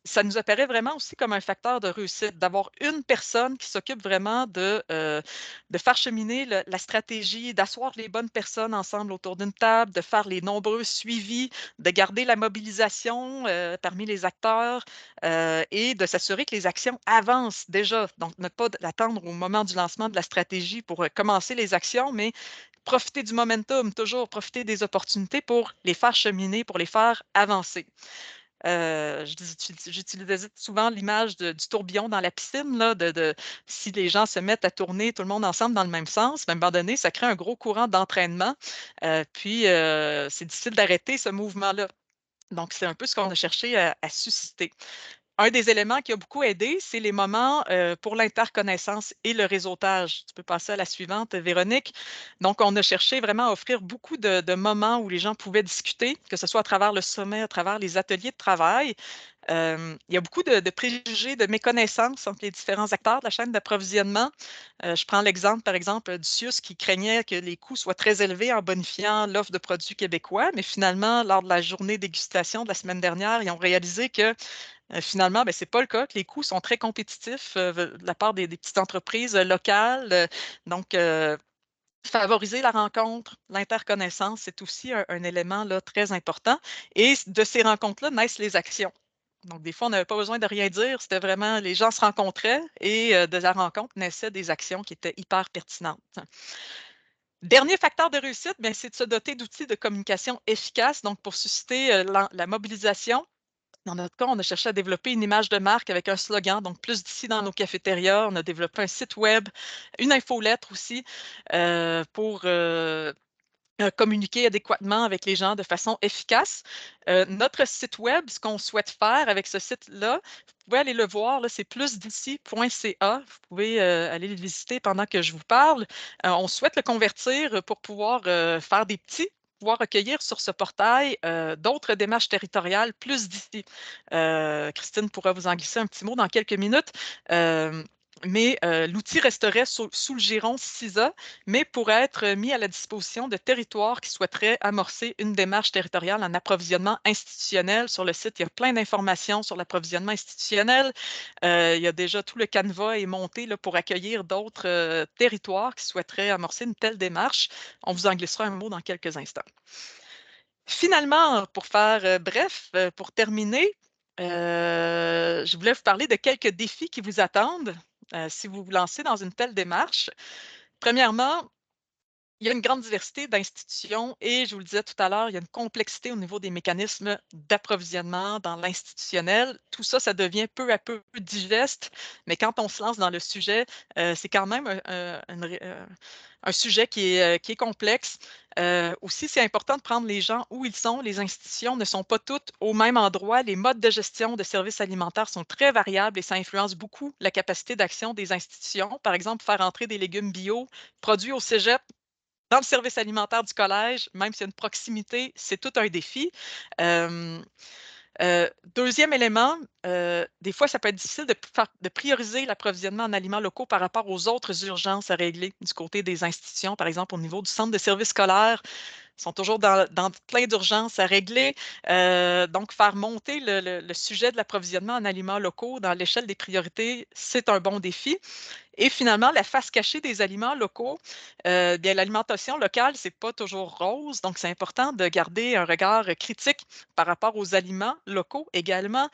Ça nous apparaît vraiment aussi comme un facteur de réussite, d'avoir une personne qui s'occupe vraiment de faire cheminer la stratégie, d'asseoir les bonnes personnes ensemble autour d'une table, de faire les nombreux suivis, de garder la mobilisation parmi les acteurs et de s'assurer que les actions avancent déjà. Donc, ne pas attendre au moment du lancement de la stratégie pour commencer les actions, mais profiter du momentum, toujours profiter des opportunités pour les faire cheminer, pour les faire avancer. J'utilisais souvent l'image du tourbillon dans la piscine, là, si les gens se mettent à tourner tout le monde ensemble dans le même sens, à un moment donné, ça crée un gros courant d'entraînement. Puis, c'est difficile d'arrêter ce mouvement-là. Donc, c'est un peu ce qu'on a cherché à susciter. Un des éléments qui a beaucoup aidé, c'est les moments pour l'interconnaissance et le réseautage. Tu peux passer à la suivante, Véronique. Donc, on a cherché vraiment à offrir beaucoup de moments où les gens pouvaient discuter, que ce soit à travers le sommet, à travers les ateliers de travail. Il y a beaucoup de préjugés, de méconnaissances entre les différents acteurs de la chaîne d'approvisionnement. Je prends l'exemple, par exemple, du CIUS qui craignait que les coûts soient très élevés en bonifiant l'offre de produits québécois, mais finalement, lors de la journée dégustation de la semaine dernière, ils ont réalisé que finalement, ben, ce n'est pas le cas, que les coûts sont très compétitifs de la part des petites entreprises locales. Donc, favoriser la rencontre, l'interconnaissance, c'est aussi un élément là, très important. Et de ces rencontres-là naissent les actions. Donc, des fois, on n'avait pas besoin de rien dire, c'était vraiment les gens se rencontraient et de la rencontre naissaient des actions qui étaient hyper pertinentes. Dernier facteur de réussite, ben, c'est de se doter d'outils de communication efficaces, donc pour susciter la mobilisation. Dans notre cas, on a cherché à développer une image de marque avec un slogan, donc plus d'ici dans nos cafétérias. On a développé un site web, une infolettre aussi pour communiquer adéquatement avec les gens de façon efficace. Notre site web, ce qu'on souhaite faire avec ce site-là, vous pouvez aller le voir, là, c'est plusd'ici.ca. Vous pouvez aller le visiter pendant que je vous parle. On souhaite le convertir pour pouvoir faire des petits, pouvoir recueillir sur ce portail d'autres démarches territoriales plus d'ici. Christine pourra vous en glisser un petit mot dans quelques minutes. Mais l'outil resterait sous le giron CISA, mais pourrait être mis à la disposition de territoires qui souhaiteraient amorcer une démarche territoriale en approvisionnement institutionnel. Sur le site, il y a plein d'informations sur l'approvisionnement institutionnel. Il y a déjà tout le canevas est monté là, pour accueillir d'autres territoires qui souhaiteraient amorcer une telle démarche. On vous en glissera un mot dans quelques instants. Finalement, pour faire bref, pour terminer, je voulais vous parler de quelques défis qui vous attendent si vous vous lancez dans une telle démarche. Premièrement, il y a une grande diversité d'institutions et je vous le disais tout à l'heure, il y a une complexité au niveau des mécanismes d'approvisionnement dans l'institutionnel. Tout ça, ça devient peu à peu digeste, mais quand on se lance dans le sujet, c'est quand même un sujet qui est complexe. Aussi, c'est important de prendre les gens où ils sont. Les institutions ne sont pas toutes au même endroit. Les modes de gestion de services alimentaires sont très variables et ça influence beaucoup la capacité d'action des institutions. Par exemple, faire entrer des légumes bio produits au cégep dans le service alimentaire du collège, même s'il y a une proximité, c'est tout un défi. Deuxième élément, des fois, ça peut être difficile de prioriser l'approvisionnement en aliments locaux par rapport aux autres urgences à régler du côté des institutions, par exemple au niveau du centre de services scolaires. Ils sont toujours dans plein d'urgences à régler. Donc, faire monter le sujet de l'approvisionnement en aliments locaux dans l'échelle des priorités, c'est un bon défi. Et finalement, la face cachée des aliments locaux, bien, l'alimentation locale, c'est pas toujours rose, donc c'est important de garder un regard critique par rapport aux aliments locaux également.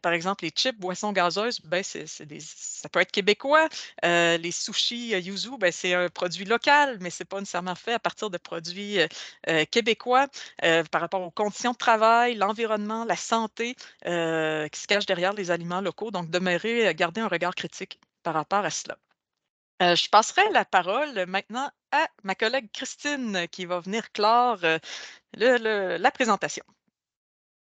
Par exemple, les chips, boissons gazeuses, ben, ça peut être québécois. Les sushis yuzu, ben, c'est un produit local, mais c'est pas nécessairement fait à partir de produits québécois. Par rapport aux conditions de travail, l'environnement, la santé qui se cachent derrière les aliments locaux. Donc, garder un regard critique par rapport à cela. Je passerai la parole maintenant à ma collègue Christine qui va venir clore la présentation.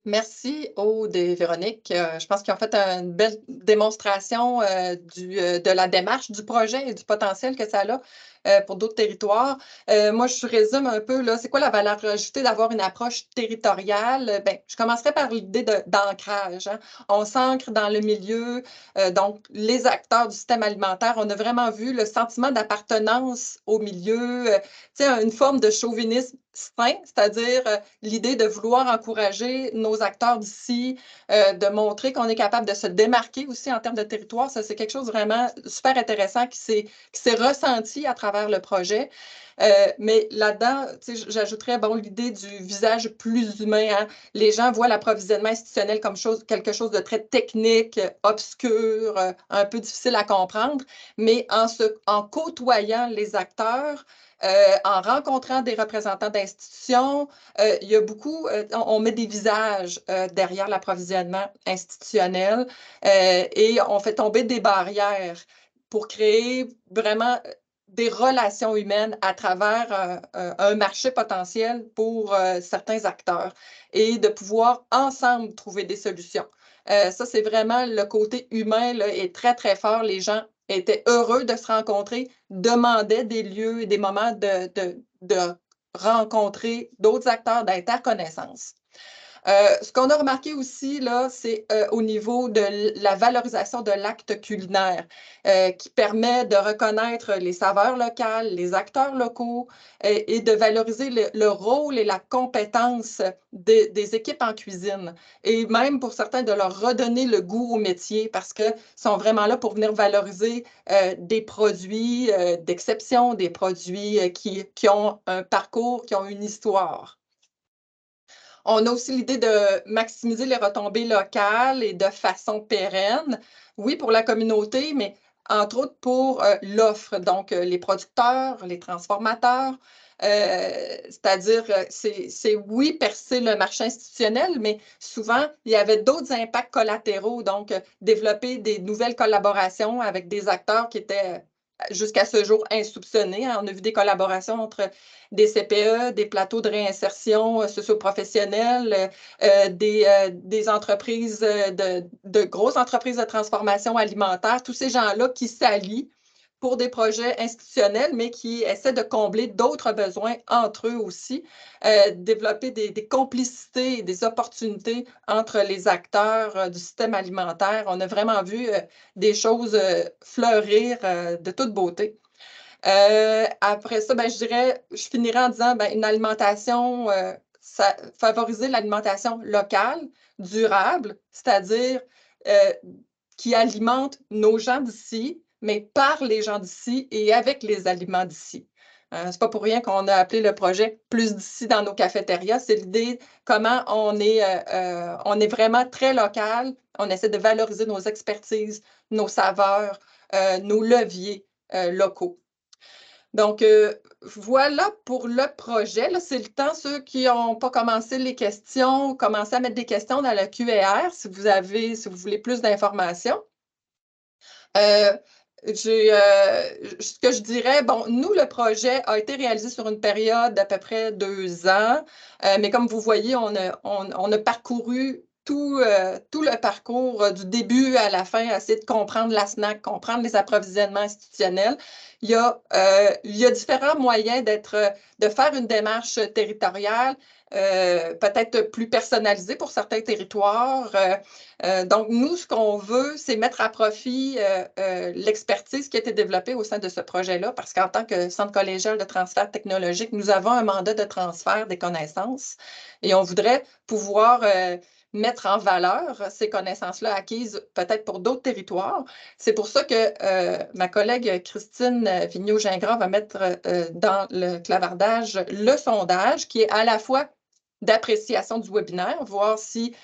Merci Aude et Véronique. Je pense qu'ils ont fait une belle démonstration de la démarche, du projet et du potentiel que ça a pour d'autres territoires. Moi, je résume un peu, là, c'est quoi la valeur ajoutée d'avoir une approche territoriale? Ben, je commencerai par l'idée d'ancrage. Hein. On s'ancre dans le milieu, donc les acteurs du système alimentaire. On a vraiment vu le sentiment d'appartenance au milieu, une forme de chauvinisme sain, c'est-à-dire l'idée de vouloir encourager nos acteurs d'ici, de montrer qu'on est capable de se démarquer aussi en termes de territoire. Ça, c'est quelque chose de vraiment super intéressant qui s'est ressenti à travers le projet. Mais là-dedans, j'ajouterais l'idée du visage plus humain. Hein. Les gens voient l'approvisionnement institutionnel comme quelque chose de très technique, obscur, un peu difficile à comprendre, mais en côtoyant les acteurs, en rencontrant des représentants d'institutions, il y a beaucoup, on met des visages derrière l'approvisionnement institutionnel et on fait tomber des barrières pour créer vraiment des relations humaines à travers un marché potentiel pour certains acteurs et de pouvoir ensemble trouver des solutions. Ça, c'est vraiment le côté humain là, est très, très fort. Les gens étaient heureux de se rencontrer, demandaient des lieux et des moments de rencontrer d'autres acteurs d'interconnaissance. Ce qu'on a remarqué aussi, là, c'est au niveau de la valorisation de l'acte culinaire qui permet de reconnaître les saveurs locales, les acteurs locaux et de valoriser le rôle et la compétence des équipes en cuisine. Et même pour certains, de leur redonner le goût au métier parce qu'ils sont vraiment là pour venir valoriser des produits d'exception, des produits qui ont un parcours, qui ont une histoire. On a aussi l'idée de maximiser les retombées locales et de façon pérenne. Oui, pour la communauté, mais entre autres pour l'offre, donc les producteurs, les transformateurs. C'est-à-dire, c'est oui, percer le marché institutionnel, mais souvent, il y avait d'autres impacts collatéraux, donc développer des nouvelles collaborations avec des acteurs qui étaient jusqu'à ce jour insoupçonnés. Hein. On a vu des collaborations entre des CPE, des plateaux de réinsertion socio-professionnelle, des entreprises, de grosses entreprises de transformation alimentaire, tous ces gens-là qui s'allient pour des projets institutionnels, mais qui essaient de combler d'autres besoins entre eux aussi, développer des complicités et des opportunités entre les acteurs du système alimentaire. On a vraiment vu des choses fleurir de toute beauté. Après ça, je finirai en disant une alimentation, favoriser l'alimentation locale, durable, c'est-à-dire qui alimente nos gens d'ici, mais par les gens d'ici et avec les aliments d'ici. C'est pas pour rien qu'on a appelé le projet Plus d'ici dans nos cafétérias. C'est l'idée comment on est vraiment très local. On essaie de valoriser nos expertises, nos saveurs, nos leviers locaux. Donc, voilà pour le projet. Là, c'est le temps, ceux qui n'ont pas commencé les questions, commencez à mettre des questions dans le Q&R si vous voulez plus d'informations. Ce que je dirais, bon, nous, le projet a été réalisé sur une période d'à peu près 2 ans, mais comme vous voyez, on a parcouru tout le parcours du début à la fin, essayer de comprendre la SNAC, comprendre les approvisionnements institutionnels. Il y a différents moyens de faire une démarche territoriale, peut-être plus personnalisée pour certains territoires. Donc, nous, ce qu'on veut, c'est mettre à profit l'expertise qui a été développée au sein de ce projet-là, parce qu'en tant que Centre collégial de transfert technologique, nous avons un mandat de transfert des connaissances et on voudrait pouvoir mettre en valeur ces connaissances-là acquises peut-être pour d'autres territoires. C'est pour ça que ma collègue Christine Vigneault-Gingras va mettre dans le clavardage le sondage qui est à la fois d'appréciation du webinaire, voir si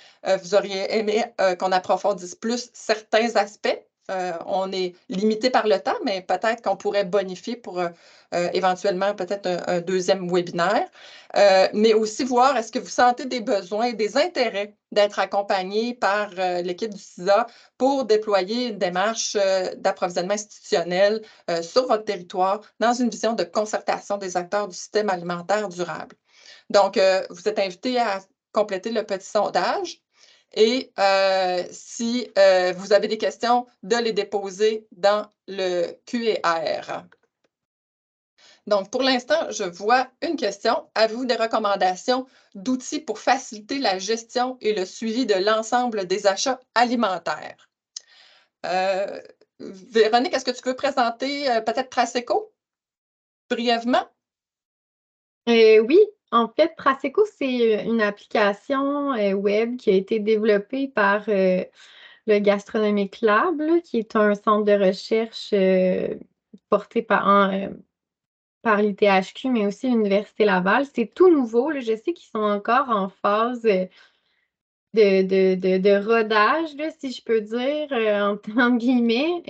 vous auriez aimé qu'on approfondisse plus certains aspects. On est limité par le temps, mais peut-être qu'on pourrait bonifier pour éventuellement peut-être un deuxième webinaire. Mais aussi voir est-ce que vous sentez des besoins et des intérêts d'être accompagné par l'équipe du CISA pour déployer une démarche d'approvisionnement institutionnel sur votre territoire dans une vision de concertation des acteurs du système alimentaire durable. Donc, vous êtes invité à compléter le petit sondage et si vous avez des questions, de les déposer dans le Q&R. Donc, pour l'instant, je vois une question. Avez-vous des recommandations d'outils pour faciliter la gestion et le suivi de l'ensemble des achats alimentaires? Véronique, est-ce que tu peux présenter peut-être Traseco brièvement? Oui, en fait, Traseco, c'est une application web qui a été développée par le Gastronomic Lab, là, qui est un centre de recherche porté par l'ITHQ, mais aussi l'Université Laval. C'est tout nouveau. Là. Je sais qu'ils sont encore en phase de rodage, là, si je peux dire, entre guillemets.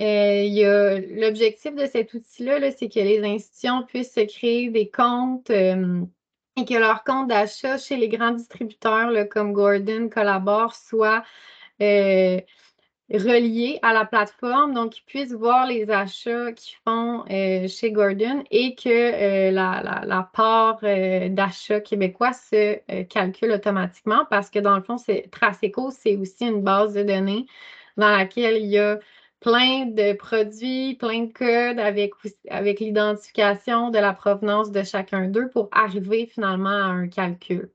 L'objectif de cet outil-là, là, c'est que les institutions puissent se créer des comptes et que leur compte d'achat chez les grands distributeurs là, comme Gordon collabore soit reliés à la plateforme, donc ils puissent voir les achats qu'ils font chez Gordon et que la part d'achat québécois se calcule automatiquement parce que dans le fond, Traseco, c'est aussi une base de données dans laquelle il y a plein de produits, plein de codes avec l'identification de la provenance de chacun d'eux pour arriver finalement à un calcul.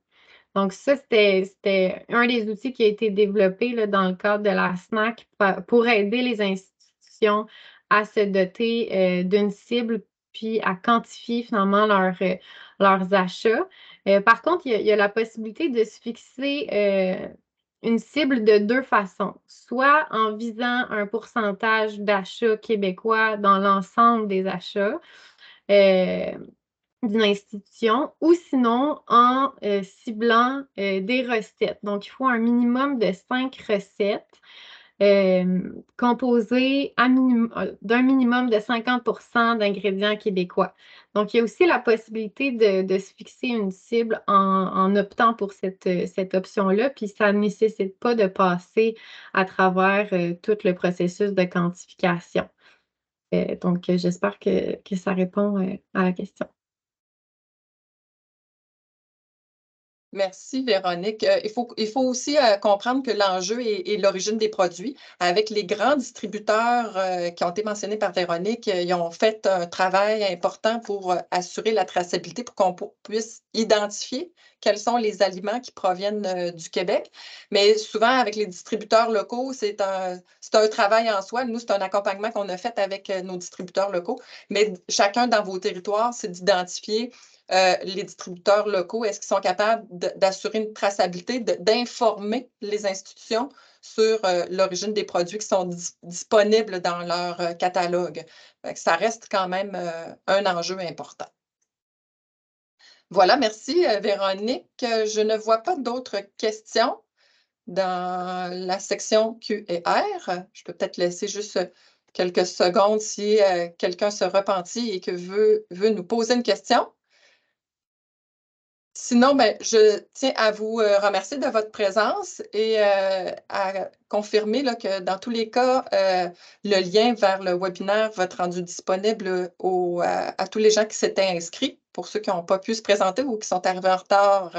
Donc, ça, c'était un des outils qui a été développé là, dans le cadre de la SNAC pour aider les institutions à se doter d'une cible puis à quantifier finalement leurs achats. Par contre, il y a la possibilité de se fixer une cible de 2 façons, soit en visant un pourcentage d'achats québécois dans l'ensemble des achats, d'une institution ou sinon en ciblant des recettes. Donc, il faut un minimum de 5 recettes composées d'un minimum de 50 d'ingrédients québécois. Donc, il y a aussi la possibilité de se fixer une cible en optant pour cette option-là, puis ça ne nécessite pas de passer à travers tout le processus de quantification. Donc, j'espère que ça répond à la question. Merci, Véronique. Il faut aussi comprendre que l'enjeu est l'origine des produits. Avec les grands distributeurs qui ont été mentionnés par Véronique, ils ont fait un travail important pour assurer la traçabilité, pour qu'on puisse identifier quels sont les aliments qui proviennent du Québec. Mais souvent, avec les distributeurs locaux, c'est un travail en soi. Nous, c'est un accompagnement qu'on a fait avec nos distributeurs locaux. Mais chacun dans vos territoires, c'est d'identifier les distributeurs locaux, est-ce qu'ils sont capables d'assurer une traçabilité, d'informer les institutions sur l'origine des produits qui sont disponibles dans leur catalogue? Ça reste quand même un enjeu important. Voilà, merci Véronique. Je ne vois pas d'autres questions dans la section Q&R. Je peux peut-être laisser juste quelques secondes si quelqu'un se repentit et que veut nous poser une question. Sinon, ben, je tiens à vous remercier de votre présence et à confirmer là, que dans tous les cas, le lien vers le webinaire va être rendu disponible à tous les gens qui s'étaient inscrits, pour ceux qui n'ont pas pu se présenter ou qui sont arrivés en retard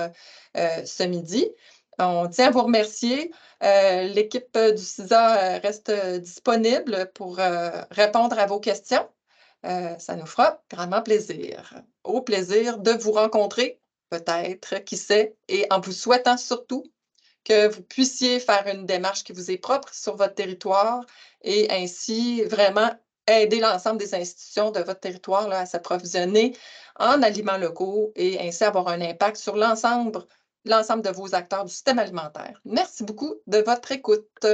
ce midi. On tient à vous remercier. L'équipe du CISA reste disponible pour répondre à vos questions. Ça nous fera grandement plaisir. Au plaisir de vous rencontrer, peut-être, qui sait, et en vous souhaitant surtout que vous puissiez faire une démarche qui vous est propre sur votre territoire et ainsi vraiment aider l'ensemble des institutions de votre territoire là, à s'approvisionner en aliments locaux et ainsi avoir un impact sur l'ensemble de vos acteurs du système alimentaire. Merci beaucoup de votre écoute.